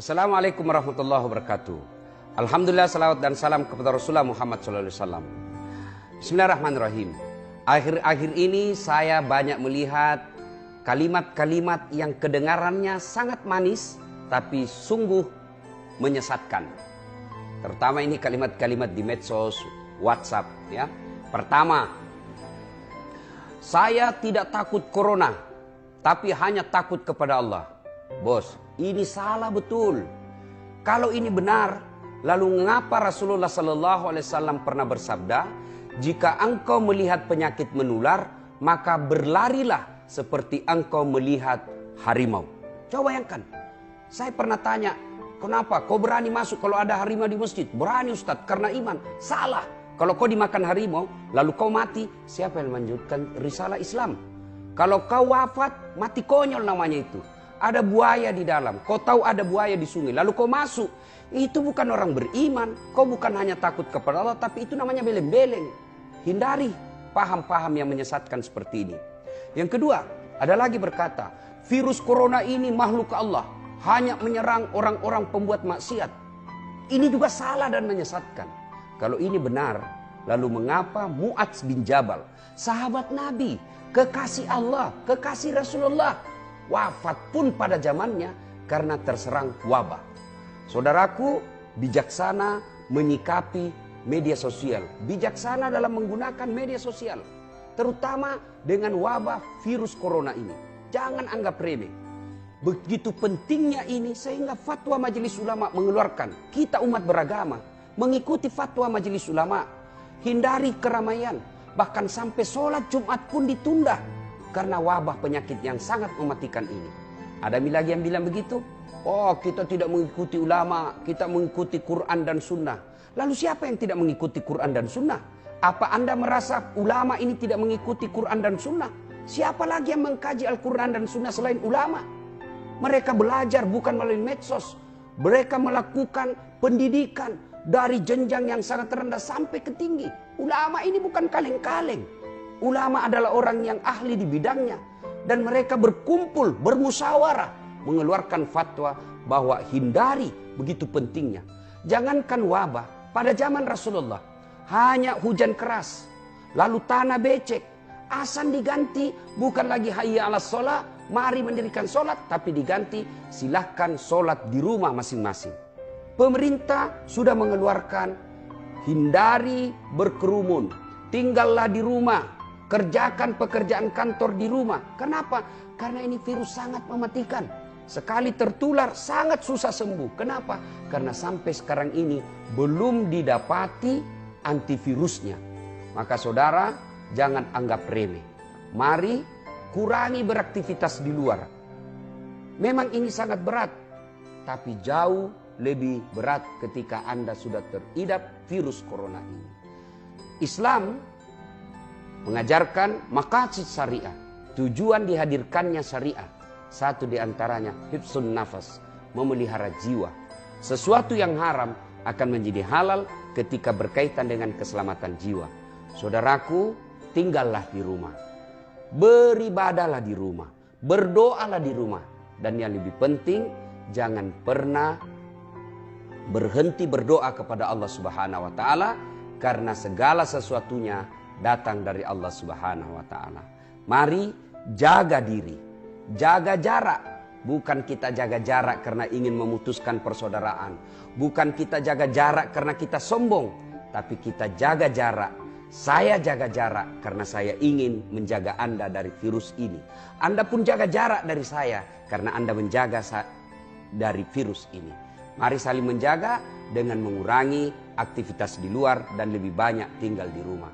Assalamualaikum warahmatullahi wabarakatuh. Alhamdulillah, salawat dan salam kepada Rasulullah Muhammad SAW. Bismillahirrahmanirrahim. Akhir-akhir ini saya banyak melihat kalimat-kalimat yang kedengarannya sangat manis tapi sungguh menyesatkan. Terutama ini kalimat-kalimat di medsos, WhatsApp ya. Pertama, saya tidak takut corona, tapi hanya takut kepada Allah. Bos, ini salah betul. Kalau ini benar, lalu mengapa Rasulullah SAW pernah bersabda, jika engkau melihat penyakit menular, maka berlarilah seperti engkau melihat harimau. Coba bayangkan, saya pernah tanya, kenapa kau berani masuk kalau ada harimau di masjid? Berani Ustadz, karena iman. Salah. Kalau kau dimakan harimau, lalu kau mati, siapa yang melanjutkan risalah Islam? Kalau kau wafat, mati konyol namanya itu. Ada buaya di dalam, kau tahu ada buaya di sungai, lalu kau masuk. Itu bukan orang beriman, kau bukan hanya takut kepada Allah, tapi itu namanya beleng-beleng. Hindari paham-paham yang menyesatkan seperti ini. Yang kedua, ada lagi berkata, virus corona ini makhluk Allah, hanya menyerang orang-orang pembuat maksiat. Ini juga salah dan menyesatkan. Kalau ini benar, lalu mengapa Mu'adz bin Jabal, sahabat Nabi, kekasih Allah, kekasih Rasulullah, wafat pun pada zamannya karena terserang wabah. Saudaraku, bijaksana menyikapi media sosial, bijaksana dalam menggunakan media sosial, terutama dengan wabah virus corona ini. Jangan anggap remeh. Begitu pentingnya ini sehingga fatwa Majelis Ulama mengeluarkan, kita umat beragama mengikuti fatwa Majelis Ulama, hindari keramaian, bahkan sampai sholat Jumat pun ditunda karena wabah penyakit yang sangat mematikan ini. Ada lagi yang bilang begitu, oh kita tidak mengikuti ulama, kita mengikuti Quran dan Sunnah. Lalu siapa yang tidak mengikuti Quran dan Sunnah? Apa Anda merasa ulama ini tidak mengikuti Quran dan Sunnah? Siapa lagi yang mengkaji Al-Quran dan Sunnah selain ulama? Mereka belajar bukan melalui medsos. Mereka melakukan pendidikan dari jenjang yang sangat rendah sampai ke tinggi. Ulama ini bukan kaleng-kaleng. Ulama adalah orang yang ahli di bidangnya. Dan mereka berkumpul, bermusyawarah, mengeluarkan fatwa bahwa hindari begitu pentingnya. Jangankan wabah, pada zaman Rasulullah hanya hujan keras, lalu tanah becek, azan diganti bukan lagi hayya 'alas shalah, mari mendirikan sholat, tapi diganti silahkan sholat di rumah masing-masing. Pemerintah sudah mengeluarkan hindari berkerumun, tinggallah di rumah, kerjakan pekerjaan kantor di rumah. Kenapa? Karena ini virus sangat mematikan. Sekali tertular sangat susah sembuh. Kenapa? Karena sampai sekarang ini belum didapati antivirusnya. Maka saudara, jangan anggap remeh. Mari kurangi beraktivitas di luar. Memang ini sangat berat, tapi jauh lebih berat ketika Anda sudah teridap virus corona ini. Islam mengajarkan maqasid syariah, tujuan dihadirkannya syariah. Satu diantaranya hifzun nafas, memelihara jiwa. Sesuatu yang haram akan menjadi halal ketika berkaitan dengan keselamatan jiwa. Saudaraku, tinggallah di rumah, beribadahlah di rumah, berdoalah di rumah. Dan yang lebih penting, jangan pernah berhenti berdoa kepada Allah Subhanahu wa taala, karena segala sesuatunya datang dari Allah Subhanahu wa taala. Mari jaga diri, jaga jarak. Bukan kita jaga jarak karena ingin memutuskan persaudaraan, bukan kita jaga jarak karena kita sombong, tapi kita jaga jarak. Saya jaga jarak karena saya ingin menjaga Anda dari virus ini. Anda pun jaga jarak dari saya karena Anda menjaga dari virus ini. Mari saling menjaga dengan mengurangi aktivitas di luar dan lebih banyak tinggal di rumah.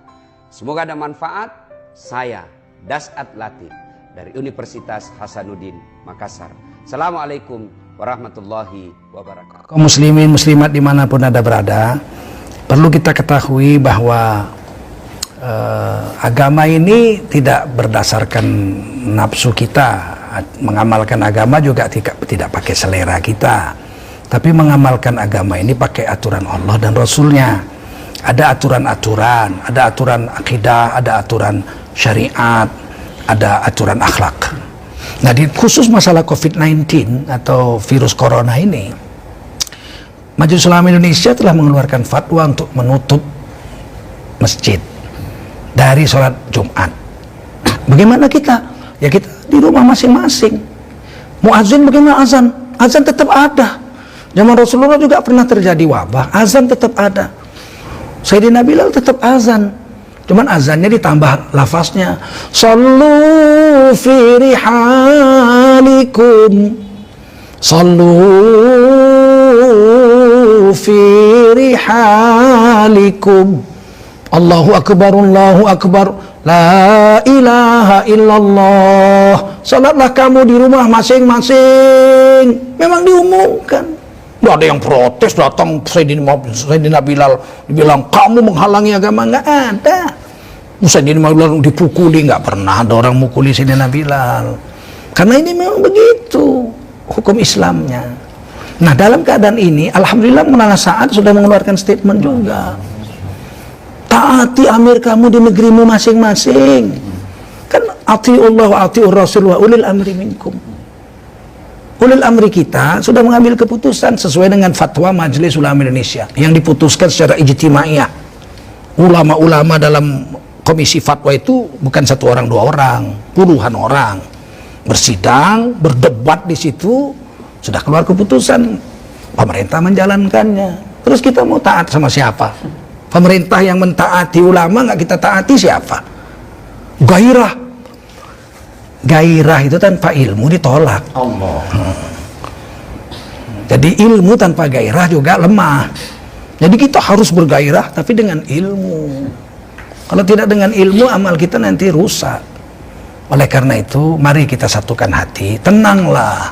Semoga ada manfaat. Saya Das'at Latif dari Universitas Hasanuddin Makassar. Assalamualaikum warahmatullahi wabarakatuh. Kaum muslimin muslimat dimanapun Anda berada, perlu kita ketahui bahwa agama ini tidak berdasarkan nafsu kita. Mengamalkan agama juga tidak pakai selera kita, tapi mengamalkan agama ini pakai aturan Allah dan Rasulnya. Ada aturan-aturan, ada aturan akidah, ada aturan syariat, ada aturan akhlak. Nah, di khusus masalah COVID-19 atau virus corona ini, Majelis Ulama Indonesia telah mengeluarkan fatwa untuk menutup masjid dari sholat Jumat. Nah, bagaimana kita? Ya kita di rumah masing-masing. Muazin bagaimana azan? Azan tetap ada. Zaman Rasulullah juga pernah terjadi wabah, azan tetap ada. Sayyidina Bilal tetap azan. Cuman azannya ditambah lafaznya. Sallu fi rihalikum. Sallu fi rihalikum. Allahu akbar, Allahu akbar. La ilaha illallah. Salatlah kamu di rumah masing-masing. Memang diumumkan. Nggak ada yang protes, datang Sayyidina Bilal dibilang kamu menghalangi agama, nggak ada. Sayyidina Bilal dipukuli, nggak pernah ada orang mukuli Sayyidina Bilal. Karena ini memang begitu hukum Islamnya. Nah, dalam keadaan ini alhamdulillah Maulana Sa'ad sudah mengeluarkan statement juga. Taati amir kamu di negerimu masing-masing. Kan atiullah wa atiur rasul wa ulil amri minkum. Ulil amri kita sudah mengambil keputusan sesuai dengan fatwa Majelis Ulama Indonesia yang diputuskan secara ijtimaiyah. Ulama-ulama dalam komisi fatwa itu bukan satu orang, dua orang, puluhan orang bersidang, berdebat di situ, sudah keluar keputusan, pemerintah menjalankannya. Terus kita mau taat sama siapa? Pemerintah yang mentaati ulama nggak kita taati siapa? Gairah. Gairah itu tanpa ilmu ditolak. Allah. Jadi ilmu tanpa gairah juga lemah. Jadi kita harus bergairah tapi dengan ilmu. Kalau tidak dengan ilmu, amal kita nanti rusak. Oleh karena itu, mari kita satukan hati, tenanglah.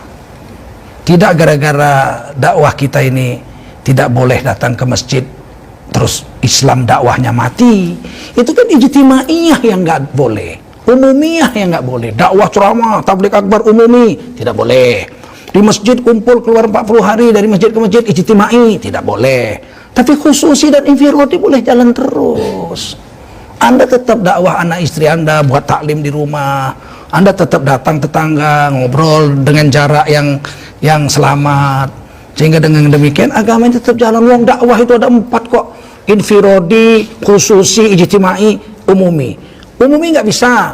Tidak gara-gara dakwah kita ini tidak boleh datang ke masjid, terus Islam dakwahnya mati. Itu kan ijtimaiyah yang nggak boleh. Umumiyah yang nggak boleh. Dakwah ceramah, tabligh akbar umumi, tidak boleh. Di masjid kumpul keluar 40 hari dari masjid ke masjid, ijtimai, tidak boleh. Tapi khususi dan infirodi boleh jalan terus. Anda tetap dakwah anak istri Anda, buat taklim di rumah. Anda tetap datang tetangga, ngobrol dengan jarak yang selamat. Sehingga dengan demikian agama ini tetap jalan. Wong dakwah itu ada 4 kok. Infirodi, khususi, ijtimai, umumi. Umumi nggak bisa,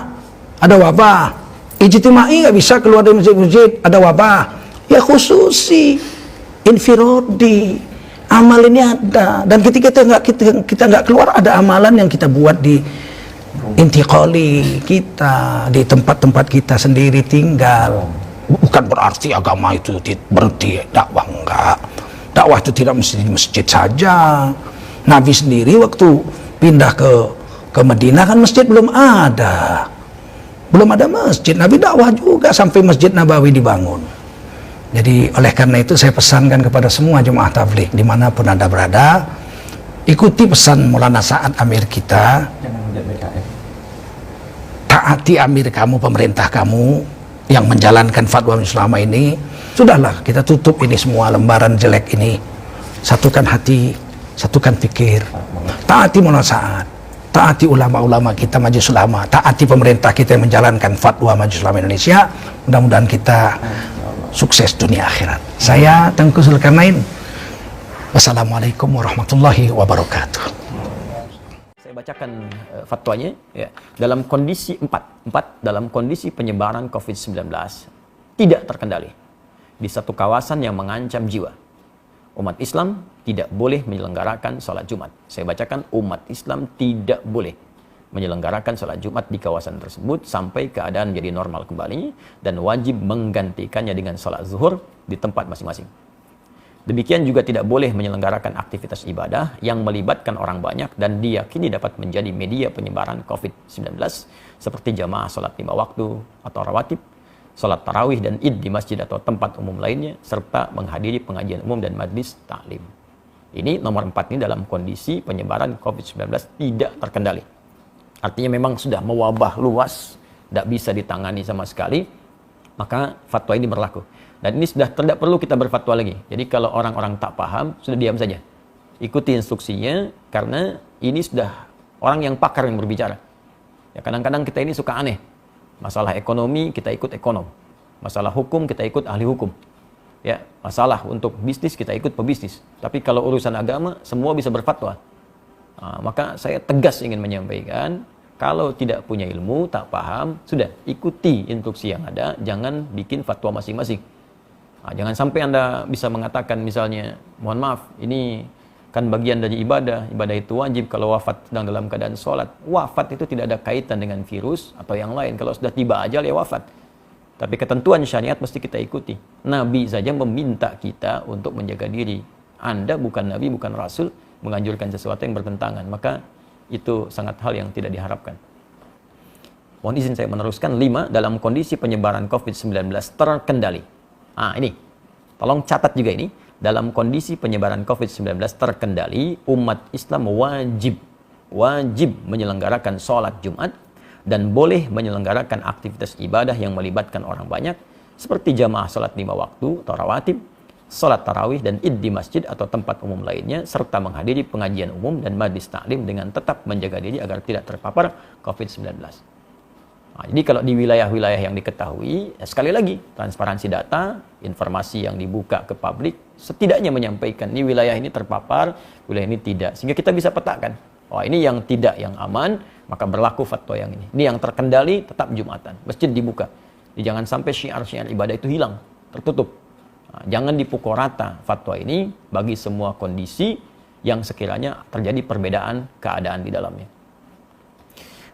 ada wabah. Ijtimai nggak bisa keluar dari masjid-masjid, ada wabah. Ya khususi, infirodi, amal ini ada. Dan ketika kita nggak keluar, ada amalan yang kita buat di intiqali kita, di tempat-tempat kita sendiri tinggal. Bukan berarti agama itu berhenti dakwah, enggak. Dakwah itu tidak mesti di masjid saja. Nabi sendiri waktu pindah ke Madinah kan masjid belum ada. Belum ada masjid. Nabi dakwah juga sampai Masjid Nabawi dibangun. Jadi oleh karena itu saya pesankan kepada semua jemaah tabligh dimanapun Anda berada, ikuti pesan Maulana Sa'ad amir kita. Taati amir kamu, pemerintah kamu yang menjalankan fatwa selama ini. Sudahlah, kita tutup ini semua lembaran jelek ini. Satukan hati, satukan pikir. Taati Maulana Sa'ad. Taati ulama-ulama kita Majelis Ulama, taati pemerintah kita yang menjalankan fatwa Majelis Ulama Indonesia. Mudah-mudahan kita sukses dunia akhirat. Saya Tengku Zulkarnain. Wassalamualaikum warahmatullahi wabarakatuh. Saya bacakan fatwanya ya. Dalam kondisi 4 dalam kondisi penyebaran COVID-19 tidak terkendali di satu kawasan yang mengancam jiwa, umat Islam tidak boleh menyelenggarakan sholat Jumat. Saya bacakan, umat Islam tidak boleh menyelenggarakan sholat Jumat di kawasan tersebut sampai keadaan jadi normal kembali dan wajib menggantikannya dengan sholat zuhur di tempat masing-masing. Demikian juga tidak boleh menyelenggarakan aktivitas ibadah yang melibatkan orang banyak dan diyakini dapat menjadi media penyebaran COVID-19 seperti jamaah sholat 5 waktu atau rawatib, sholat tarawih dan id di masjid atau tempat umum lainnya, serta menghadiri pengajian umum dan majlis taklim. Ini nomor 4 ini dalam kondisi penyebaran COVID-19 tidak terkendali. Artinya memang sudah mewabah luas, tidak bisa ditangani sama sekali, maka fatwa ini berlaku. Dan ini sudah tidak perlu kita berfatwa lagi. Jadi kalau orang-orang tak paham, sudah diam saja. Ikuti instruksinya, karena ini sudah orang yang pakar yang berbicara. Ya, kadang-kadang kita ini suka aneh. Masalah ekonomi, kita ikut ekonom. Masalah hukum, kita ikut ahli hukum. ya masalah untuk bisnis kita ikut pebisnis. Tapi kalau urusan agama semua bisa berfatwa. Maka saya tegas ingin menyampaikan, kalau tidak punya ilmu, tak paham, sudah ikuti instruksi yang ada, jangan bikin fatwa masing-masing. Jangan sampai Anda bisa mengatakan misalnya, mohon maaf, ini kan bagian dari ibadah itu wajib kalau wafat sedang dalam keadaan sholat. Wafat itu tidak ada kaitan dengan virus atau yang lain. Kalau sudah tiba ajal ya wafat. Tapi ketentuan syariat mesti kita ikuti. Nabi saja meminta kita untuk menjaga diri. Anda bukan Nabi, bukan Rasul, menganjurkan sesuatu yang bertentangan. Maka itu sangat hal yang tidak diharapkan. Mohon izin saya meneruskan. 5. Dalam kondisi penyebaran COVID-19 terkendali. Ini, tolong catat juga ini. Dalam kondisi penyebaran COVID-19 terkendali, umat Islam wajib menyelenggarakan sholat Jumat dan boleh menyelenggarakan aktivitas ibadah yang melibatkan orang banyak seperti jamaah sholat 5 waktu atau rawatib, sholat tarawih dan id di masjid atau tempat umum lainnya, serta menghadiri pengajian umum dan majlis taklim dengan tetap menjaga diri agar tidak terpapar COVID-19. Jadi kalau di wilayah-wilayah yang diketahui, sekali lagi, transparansi data, informasi yang dibuka ke publik, setidaknya menyampaikan, ini wilayah ini terpapar, wilayah ini tidak. Sehingga kita bisa petakan, ini yang tidak, yang aman, maka berlaku fatwa yang ini. Ini yang terkendali, tetap Jumatan. Masjid dibuka. Jadi jangan sampai syiar-syiar ibadah itu hilang, tertutup. Jangan dipukul rata fatwa ini bagi semua kondisi yang sekiranya terjadi perbedaan keadaan di dalamnya.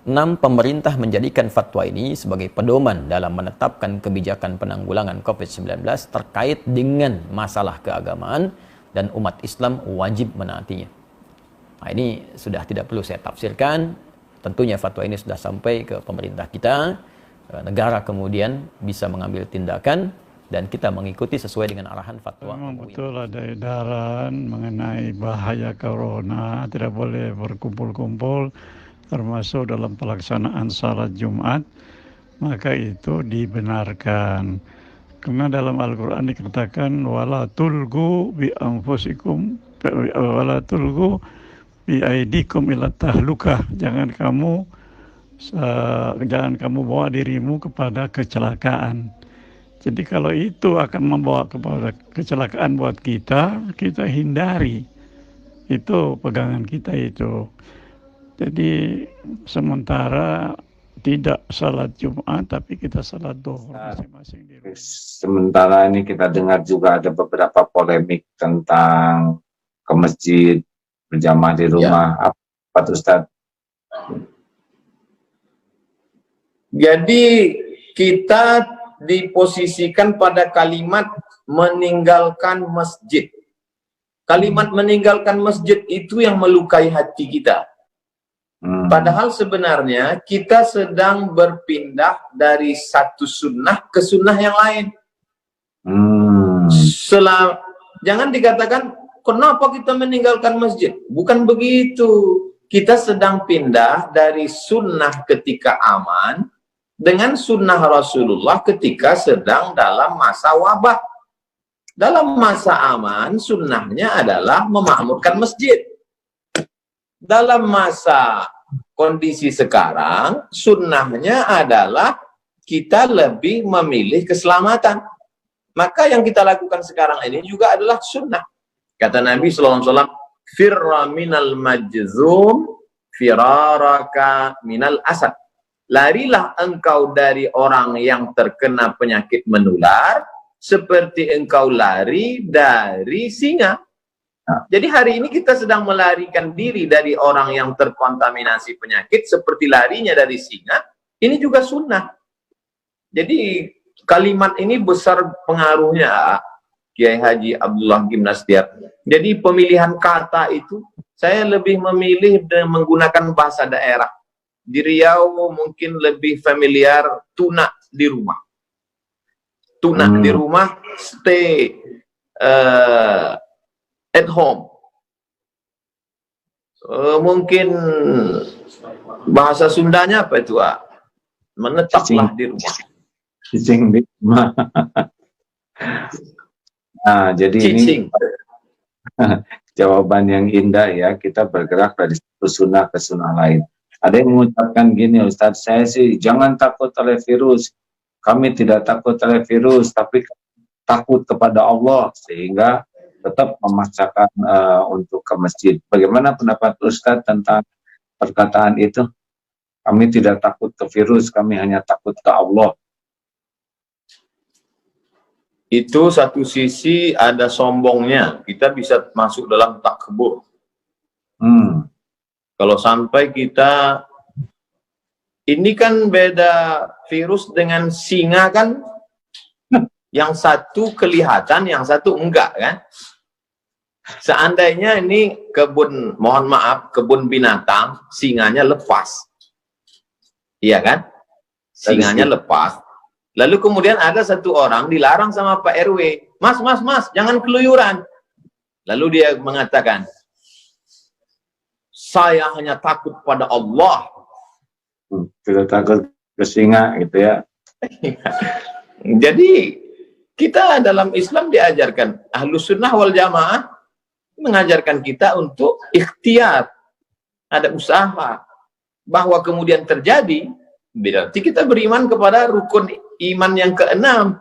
6. Pemerintah menjadikan fatwa ini sebagai pedoman dalam menetapkan kebijakan penanggulangan COVID-19 terkait dengan masalah keagamaan dan umat Islam wajib menaatinya. Ini sudah tidak perlu saya tafsirkan. Tentunya fatwa ini sudah sampai ke pemerintah kita. Negara kemudian bisa mengambil tindakan dan kita mengikuti sesuai dengan arahan fatwa. Memang betul ada edaran mengenai bahaya corona, tidak boleh berkumpul-kumpul, termasuk dalam pelaksanaan salat Jumat, maka itu dibenarkan. Karena dalam Al-Quran dikatakan wala tulgu bi anfusikum wala tulgu bi aidikum ila tahlukah. Jangan kamu bawa dirimu kepada kecelakaan. Jadi kalau itu akan membawa kepada kecelakaan buat kita, kita hindari. Itu pegangan kita itu. Jadi sementara tidak salat Jumat, tapi kita salat Zuhur masing-masing di rumah. Sementara ini kita dengar juga ada beberapa polemik tentang ke masjid, berjamaah di rumah. Apa Ustaz? Jadi kita diposisikan pada kalimat meninggalkan masjid. Kalimat meninggalkan masjid itu yang melukai hati kita. Padahal sebenarnya kita sedang berpindah dari satu sunnah ke sunnah yang lain. Jangan dikatakan, kenapa kita meninggalkan masjid? Bukan begitu. Kita sedang pindah dari sunnah ketika aman dengan sunnah Rasulullah ketika sedang dalam masa wabah. Dalam masa aman, sunnahnya adalah memakmurkan masjid. Dalam masa kondisi sekarang, sunnahnya adalah kita lebih memilih keselamatan. Maka yang kita lakukan sekarang ini juga adalah sunnah. Kata Nabi SAW, firra minal majzum, firaraka minal asad. Larilah engkau dari orang yang terkena penyakit menular, seperti engkau lari dari singa. Jadi hari ini kita sedang melarikan diri dari orang yang terkontaminasi penyakit seperti larinya dari singa. Ini juga sunnah. Jadi kalimat ini besar pengaruhnya Kiai Haji Abdullah Gimnastiar. Jadi pemilihan kata itu saya lebih memilih menggunakan bahasa daerah. Di Riau mungkin lebih familiar tuna di rumah. Tuna di rumah, stay at home. Mungkin bahasa Sundanya apa itu? Menetaplah di rumah. Cicing di rumah. Nah, jadi Cicing. ini jawaban yang indah ya. Kita bergerak dari satu sunnah ke sunnah lain. Ada yang mengucapkan gini, Ustadz, saya sih jangan takut oleh virus. Kami tidak takut oleh virus, tapi takut kepada Allah sehingga tetap memaksakan untuk ke masjid. Bagaimana pendapat Ustadz tentang perkataan itu? Kami tidak takut ke virus, kami hanya takut ke Allah. Itu satu sisi ada sombongnya, kita bisa masuk dalam takbur. Kalau sampai kita, ini kan beda virus dengan singa kan, yang satu kelihatan, yang satu enggak kan. Seandainya ini kebun, mohon maaf, kebun binatang, singanya lepas. Iya kan? Singanya lepas. Lalu kemudian ada satu orang dilarang sama Pak RW. Mas, jangan keluyuran. Lalu dia mengatakan, saya hanya takut pada Allah. Tidak takut ke singa gitu ya. Jadi kita dalam Islam diajarkan, Ahlus Sunnah wal Jamaah mengajarkan kita untuk ikhtiar, ada usaha, bahwa kemudian terjadi, berarti kita beriman kepada rukun iman yang keenam,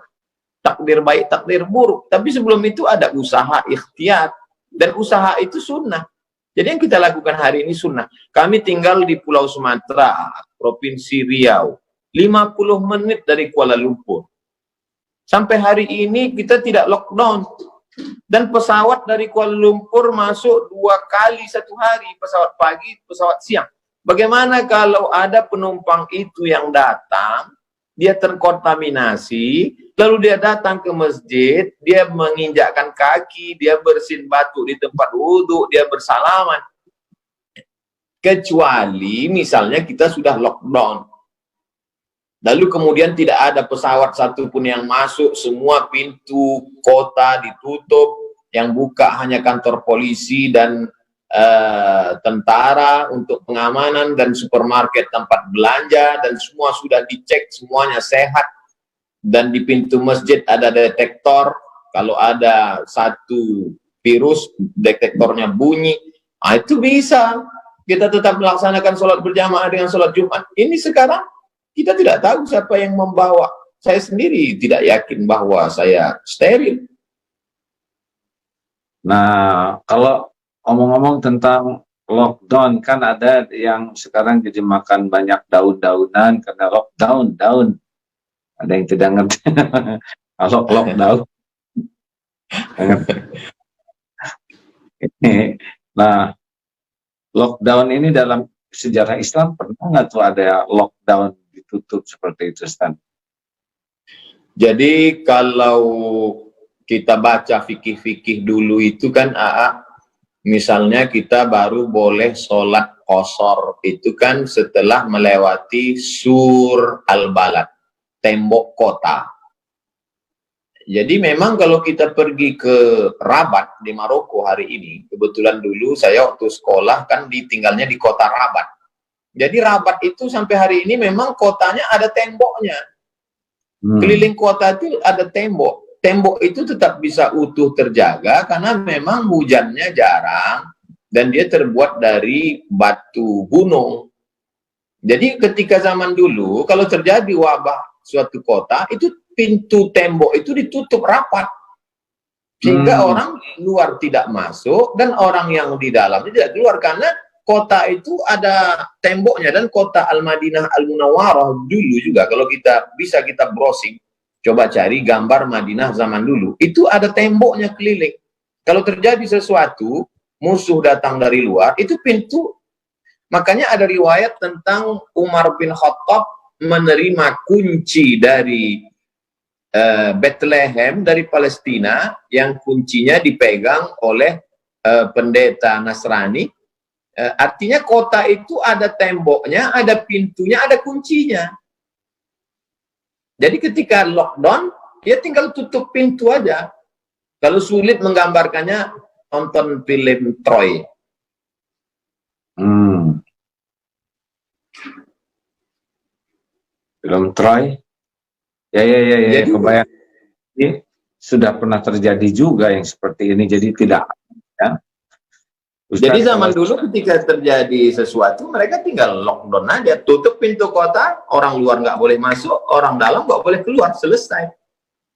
takdir baik, takdir buruk. Tapi sebelum itu ada usaha ikhtiar, dan usaha itu sunnah. Jadi yang kita lakukan hari ini sunnah. Kami tinggal di Pulau Sumatera, Provinsi Riau, 50 menit dari Kuala Lumpur. Sampai hari ini kita tidak lockdown. Dan pesawat dari Kuala Lumpur masuk 2 kali satu hari, pesawat pagi, pesawat siang. Bagaimana kalau ada penumpang itu yang datang, dia terkontaminasi, lalu dia datang ke masjid, dia menginjakkan kaki, dia bersin batu di tempat wudhu, dia bersalaman. Kecuali misalnya kita sudah lockdown. Lalu kemudian tidak ada pesawat satupun yang masuk, semua pintu kota ditutup, yang buka hanya kantor polisi dan tentara untuk pengamanan dan supermarket tempat belanja, dan semua sudah dicek, semuanya sehat. Dan di pintu masjid ada detektor, kalau ada satu virus, detektornya bunyi. Nah, itu bisa kita tetap melaksanakan sholat berjamaah dengan sholat Jumat. Ini sekarang kita tidak tahu siapa yang membawa. Saya sendiri tidak yakin bahwa saya steril. Nah, kalau ngomong-ngomong tentang lockdown, kan ada yang sekarang jadi makan banyak daun-daunan karena lockdown, daun. Ada yang tidak ngerti. Kalau lockdown. Nah, lockdown ini dalam sejarah Islam pernah nggak tuh ada lockdown ditutup seperti itu, Stan? Jadi kalau kita baca fikih-fikih dulu itu kan, misalnya kita baru boleh sholat qashar itu kan setelah melewati sur al-balad, tembok kota. Jadi memang kalau kita pergi ke Rabat di Maroko hari ini, kebetulan dulu saya waktu sekolah kan tinggalnya di kota Rabat. Jadi Rabat itu sampai hari ini memang kotanya ada temboknya. Keliling kota itu ada tembok. Tembok itu tetap bisa utuh terjaga karena memang hujannya jarang dan dia terbuat dari batu gunung. Jadi ketika zaman dulu kalau terjadi wabah suatu kota, itu pintu tembok itu ditutup rapat. Sehingga orang luar tidak masuk dan orang yang di dalam tidak keluar, karena kota itu ada temboknya. Dan kota Al-Madinah Al-Munawwarah dulu juga, kalau kita bisa kita browsing, coba cari gambar Madinah zaman dulu, itu ada temboknya keliling. Kalau terjadi sesuatu, musuh datang dari luar, itu pintu. Makanya ada riwayat tentang Umar bin Khattab menerima kunci dari Bethlehem, dari Palestina, yang kuncinya dipegang oleh pendeta Nasrani. Artinya kota itu ada temboknya, ada pintunya, ada kuncinya. Jadi ketika lockdown, ya tinggal tutup pintu aja. Kalau sulit menggambarkannya, nonton film Troy. Film Troy? Ya, jadi, kebayang. Ini sudah pernah terjadi juga yang seperti ini, jadi tidak. Ya. Ustaz, jadi zaman dulu ketika terjadi sesuatu, mereka tinggal lockdown aja, tutup pintu kota, orang luar nggak boleh masuk, orang dalam nggak boleh keluar, selesai.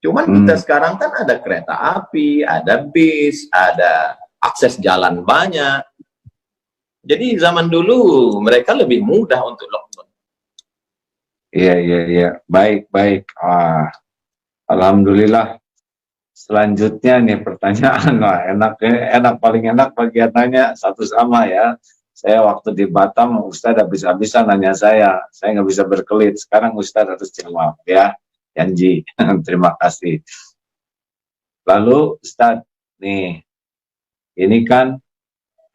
Cuman kita sekarang kan ada kereta api, ada bis, ada akses jalan banyak. Jadi zaman dulu mereka lebih mudah untuk lockdown. Iya. Baik. Alhamdulillah. Selanjutnya nih pertanyaan, enak paling enak bagian nanya satu sama ya. Saya waktu di Batam, Ustadz habis-habisan nanya saya nggak bisa berkelit. Sekarang Ustadz harus jawab ya, janji. Terima kasih. Lalu Ustadz, nih, ini kan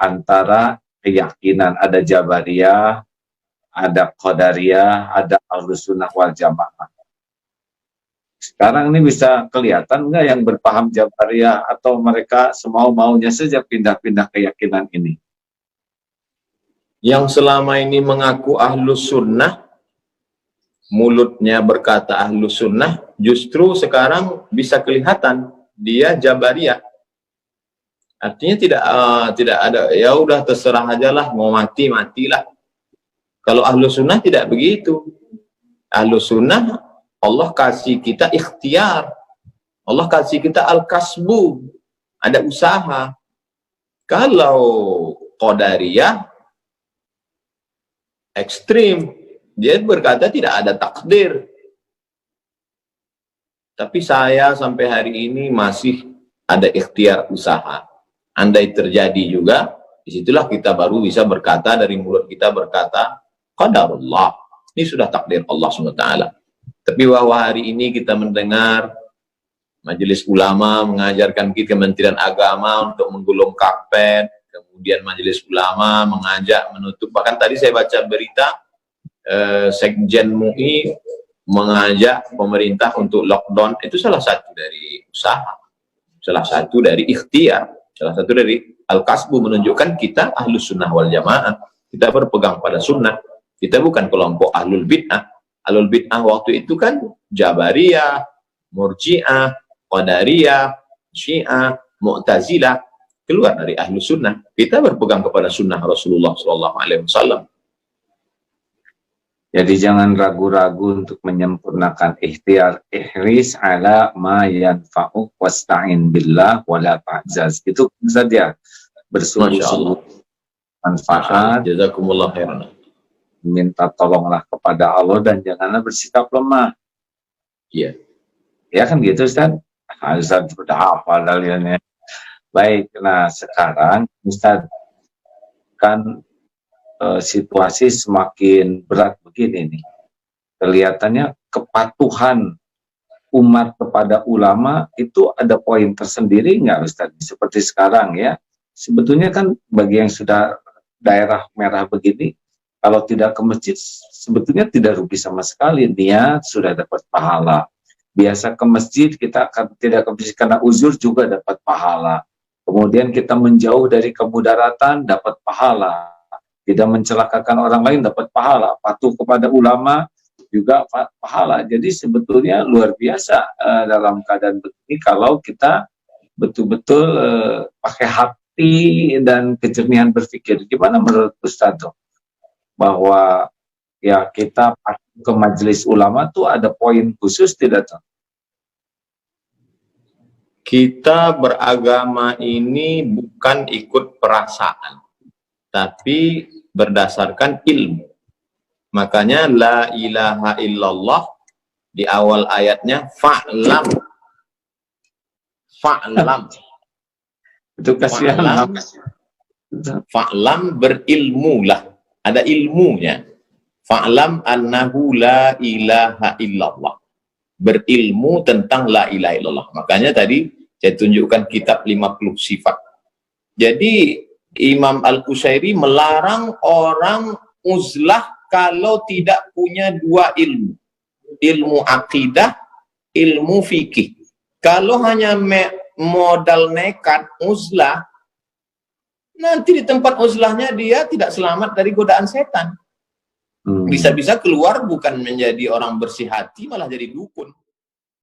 antara keyakinan, ada Jabariyah, ada Qadariyah, ada Ahlus Sunnah wal Jamaah. Sekarang ini bisa kelihatan nggak yang berpaham Jabariyah atau mereka semau-maunya saja pindah-pindah keyakinan ini? Yang selama ini mengaku Ahlus Sunnah, mulutnya berkata Ahlus Sunnah, justru sekarang bisa kelihatan dia Jabariyah. Artinya tidak ada, ya udah terserah aja lah, mau mati matilah. Kalau Ahlus Sunnah tidak begitu. Ahlus Sunnah, Allah kasih kita ikhtiar, Allah kasih kita al-kasbu, ada usaha. Kalau Qadariyah ekstrim, dia berkata tidak ada takdir. Tapi saya sampai hari ini masih ada ikhtiar usaha. Andai terjadi juga, disitulah kita baru bisa berkata, dari mulut kita berkata qadarullah, ini sudah takdir Allah SWT. Tapi bahwa hari ini kita mendengar Majelis Ulama mengajarkan kita, Kementerian Agama untuk menggulung karpet, kemudian Majelis Ulama mengajak menutup, bahkan tadi saya baca berita Sekjen MUI mengajak pemerintah untuk lockdown. Itu salah satu dari usaha, salah satu dari ikhtiar, salah satu dari al-kasbu, menunjukkan kita Ahlus Sunnah wal Jamaah, kita berpegang pada sunnah, kita bukan kelompok Ahlul Bid'ah. Ahlul Bid'ah waktu itu kan Jabariyah, Murji'ah, Qadariyah, Syiah, Mu'tazilah, keluar dari Ahlus Sunnah. Kita berpegang kepada sunnah Rasulullah SAW. Jadi jangan ragu-ragu untuk menyempurnakan ikhtiar, ihris ala ma yanfa'uk wasta'in billah wala ta'jaz. Itu saja, bersungguh-sungguh manfaat, jazakumullah khairan, minta tolonglah kepada Allah dan janganlah bersikap lemah. Iya. Ya kan gitu Ustaz? Ustaz sudah hafal kalian ya. Baik, nah sekarang Ustaz, kan situasi semakin berat begini nih. Kelihatannya kepatuhan umat kepada ulama itu ada poin tersendiri nggak Ustaz? Seperti sekarang ya, sebetulnya kan bagi yang sudah daerah merah begini, kalau tidak ke masjid sebetulnya tidak rugi sama sekali, niat sudah dapat pahala. Biasa ke masjid, kita akan tidak ke masjid karena uzur juga dapat pahala. Kemudian kita menjauh dari kemudaratan dapat pahala. Tidak mencelakakan orang lain dapat pahala, patuh kepada ulama juga pahala. Jadi sebetulnya luar biasa dalam keadaan begini kalau kita betul-betul pakai hati dan kejernihan berpikir. Gimana menurut Ustaz bahwa ya kita patuh ke majelis ulama tuh ada poin khusus tidak tuh? Kita beragama ini bukan ikut perasaan, tapi berdasarkan ilmu. Makanya la ilaha illallah di awal ayatnya fa'lam. Fa'lam. Itu kasihan. Fa'lam, berilmulah. Ada ilmunya. Fa'lam annahu la ilaha illallah. Berilmu tentang la ilaha illallah. Makanya tadi saya tunjukkan kitab 50 sifat. Jadi Imam Al-Qusairi melarang orang uzlah kalau tidak punya dua ilmu. Ilmu akidah, ilmu fikih. Kalau hanya modal nekat uzlah, nanti di tempat uzlahnya dia tidak selamat dari godaan setan. Bisa-bisa keluar bukan menjadi orang bersih hati, malah jadi dukun.